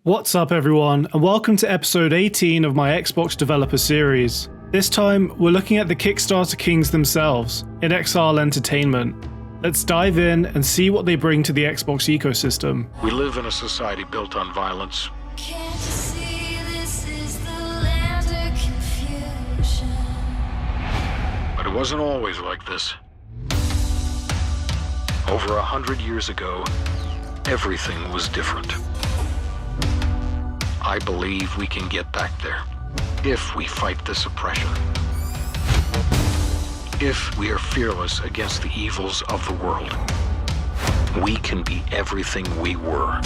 What's up everyone, and welcome to episode 18 of my Xbox developer series. This time, we're looking at the Kickstarter kings themselves, inXile Entertainment. Let's dive in and see what they bring to the Xbox ecosystem. We live in a society built on violence. Can't you see this is the land of confusion? But it wasn't always like this. Over 100 years ago, everything was different. I believe we can get back there, if we fight this oppression. If we are fearless against the evils of the world, we can be everything we were.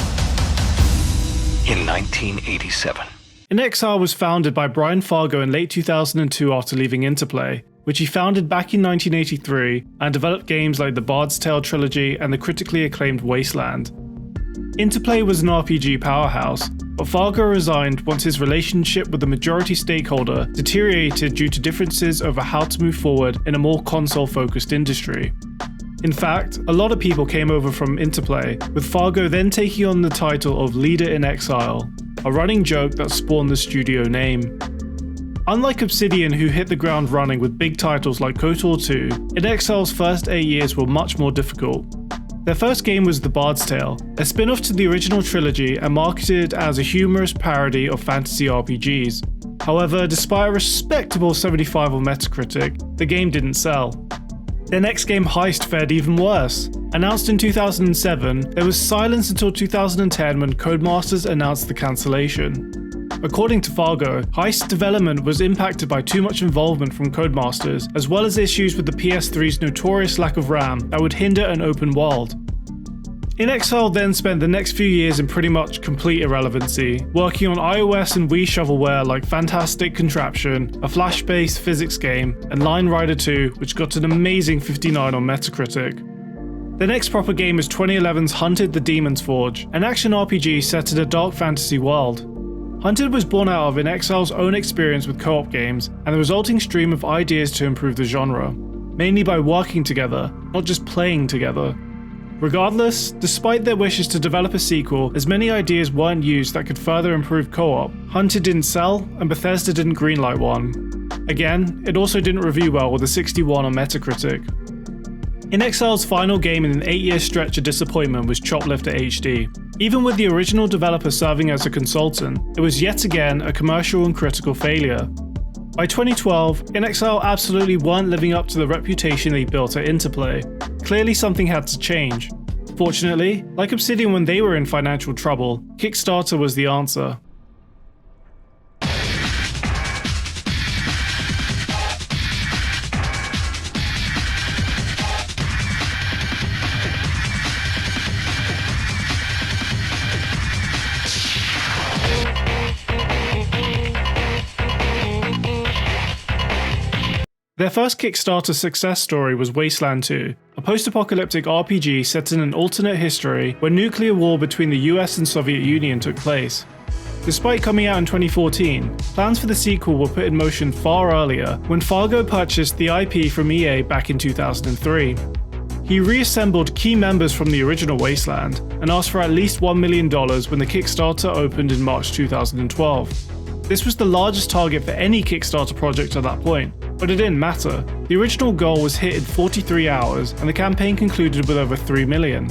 In 1987. inXile was founded by Brian Fargo in late 2002 after leaving Interplay, which he founded back in 1983 and developed games like the Bard's Tale trilogy and the critically acclaimed Wasteland. Interplay was an RPG powerhouse, but Fargo resigned once his relationship with the majority stakeholder deteriorated due to differences over how to move forward in a more console-focused industry. In fact, a lot of people came over from Interplay, with Fargo then taking on the title of Leader in Exile, a running joke that spawned the studio name. Unlike Obsidian, who hit the ground running with big titles like KOTOR 2, inXile's first 8 years were much more difficult. Their first game was The Bard's Tale, a spin-off to the original trilogy and marketed as a humorous parody of fantasy RPGs. However, despite a respectable 75 on Metacritic, the game didn't sell. Their next game, Heist, fared even worse. Announced in 2007, there was silence until 2010 when Codemasters announced the cancellation. According to Fargo, Heist's development was impacted by too much involvement from Codemasters, as well as issues with the PS3's notorious lack of RAM that would hinder an open world. inXile then spent the next few years in pretty much complete irrelevancy, working on iOS and Wii shovelware like Fantastic Contraption, a Flash-based physics game, and Line Rider 2, which got an amazing 59 on Metacritic. The next proper game was 2011's Hunted: The Demon's Forge, an action RPG set in a dark fantasy world. Hunted was born out of inXile's own experience with co-op games and the resulting stream of ideas to improve the genre, mainly by working together, not just playing together. Regardless, despite their wishes to develop a sequel, as many ideas weren't used that could further improve co-op, Hunted didn't sell and Bethesda didn't greenlight one. Again, it also didn't review well with a 61 on Metacritic. inXile's final game in an 8-year stretch of disappointment was Choplifter HD. Even with the original developer serving as a consultant, it was yet again a commercial and critical failure. By 2012, inXile absolutely weren't living up to the reputation they built at Interplay. Clearly something had to change. Fortunately, like Obsidian when they were in financial trouble, Kickstarter was the answer. Their first Kickstarter success story was Wasteland 2, a post-apocalyptic RPG set in an alternate history where nuclear war between the US and Soviet Union took place. Despite coming out in 2014, plans for the sequel were put in motion far earlier when Fargo purchased the IP from EA back in 2003. He reassembled key members from the original Wasteland and asked for at least $1 million when the Kickstarter opened in March 2012. This was the largest target for any Kickstarter project at that point, but it didn't matter. The original goal was hit in 43 hours, and the campaign concluded with over 3 million.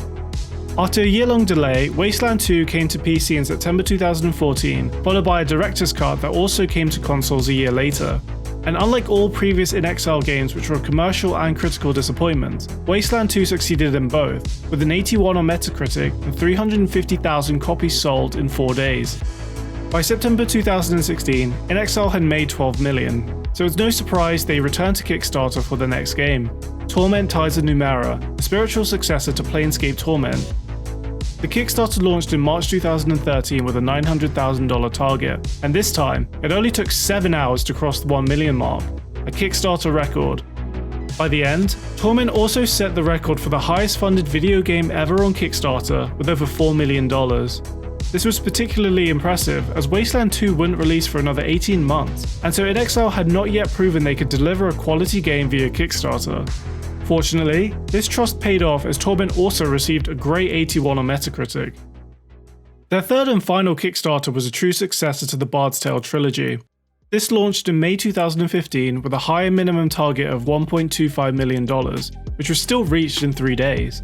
After a year-long delay, Wasteland 2 came to PC in September 2014, followed by a director's cut that also came to consoles a year later. And unlike all previous inXile games which were commercial and critical disappointments, Wasteland 2 succeeded in both, with an 81 on Metacritic and 350,000 copies sold in 4 days. By September 2016, inXile had made 12 million, so it's no surprise they returned to Kickstarter for the next game, Torment Tides of Numenera, a spiritual successor to Planescape Torment. The Kickstarter launched in March 2013 with a $900,000 target, and this time, it only took 7 hours to cross the 1 million mark, a Kickstarter record. By the end, Torment also set the record for the highest funded video game ever on Kickstarter with over $4 million. This was particularly impressive as Wasteland 2 wouldn't release for another 18 months, and so inXile had not yet proven they could deliver a quality game via Kickstarter. Fortunately, this trust paid off as Torment also received a great 81 on Metacritic. Their third and final Kickstarter was a true successor to the Bard's Tale trilogy. This launched in May 2015 with a higher minimum target of $1.25 million, which was still reached in 3 days.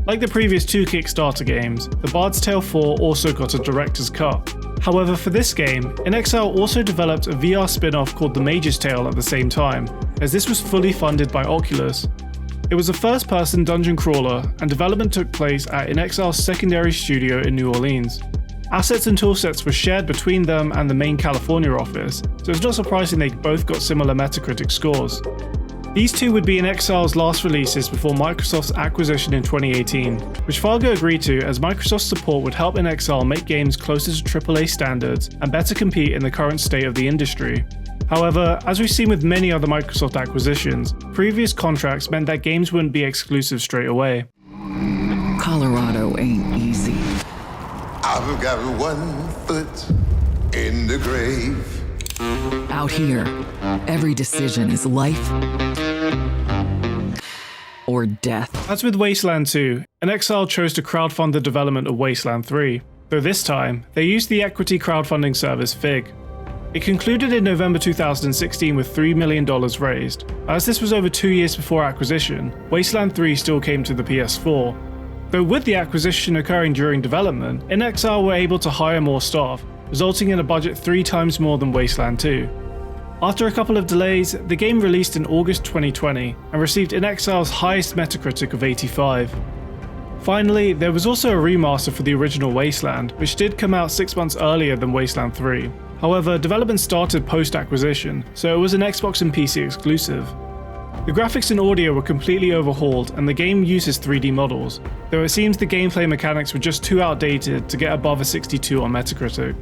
Like the previous two Kickstarter games, the Bard's Tale 4 also got a director's cut. However, for this game, inXile also developed a VR spin-off called The Mage's Tale at the same time, as this was fully funded by Oculus. It was a first-person dungeon crawler, and development took place at inXile's secondary studio in New Orleans. Assets and toolsets were shared between them and the main California office, so it's not surprising they both got similar Metacritic scores. These two would be inXile's last releases before Microsoft's acquisition in 2018, which Fargo agreed to as Microsoft's support would help inXile make games closer to AAA standards and better compete in the current state of the industry. However, as we've seen with many other Microsoft acquisitions, previous contracts meant that games wouldn't be exclusive straight away. Colorado ain't easy. I've got one foot in the grave. Out here, every decision is life or death. As with Wasteland 2, inXile chose to crowdfund the development of Wasteland 3, though this time, they used the equity crowdfunding service Fig. It concluded in November 2016 with $3 million raised. As this was over 2 years before acquisition, Wasteland 3 still came to the PS4. Though with the acquisition occurring during development, inXile were able to hire more staff, resulting in a budget 3 times more than Wasteland 2. After a couple of delays, the game released in August 2020 and received inXile's highest Metacritic of 85. Finally, there was also a remaster for the original Wasteland, which did come out 6 months earlier than Wasteland 3. However, development started post-acquisition, so it was an Xbox and PC exclusive. The graphics and audio were completely overhauled and the game uses 3D models, though it seems the gameplay mechanics were just too outdated to get above a 62 on Metacritic.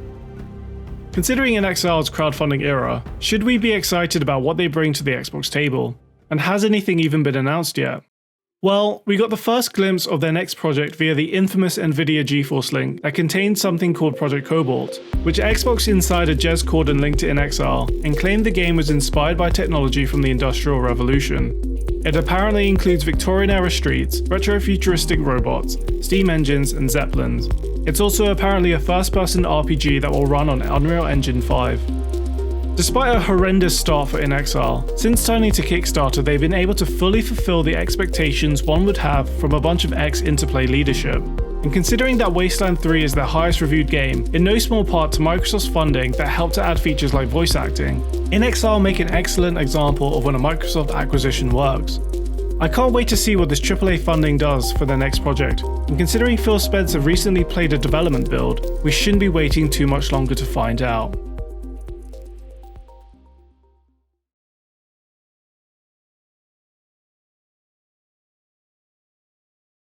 Considering inXile's crowdfunding era, should we be excited about what they bring to the Xbox table? And has anything even been announced yet? Well, we got the first glimpse of their next project via the infamous Nvidia GeForce link that contained something called Project Cobalt, which Xbox insider Jez Corden linked to inXile and claimed the game was inspired by technology from the Industrial Revolution. It apparently includes Victorian-era streets, retro-futuristic robots, steam engines, and zeppelins. It's also apparently a first-person RPG that will run on Unreal Engine 5. Despite a horrendous start for inXile, since turning to Kickstarter they've been able to fully fulfill the expectations one would have from a bunch of ex-Interplay leadership. And considering that Wasteland 3 is their highest reviewed game, in no small part to Microsoft's funding that helped to add features like voice acting, inXile make an excellent example of when a Microsoft acquisition works. I can't wait to see what this AAA funding does for their next project, and considering Phil Spencer recently played a development build, we shouldn't be waiting too much longer to find out.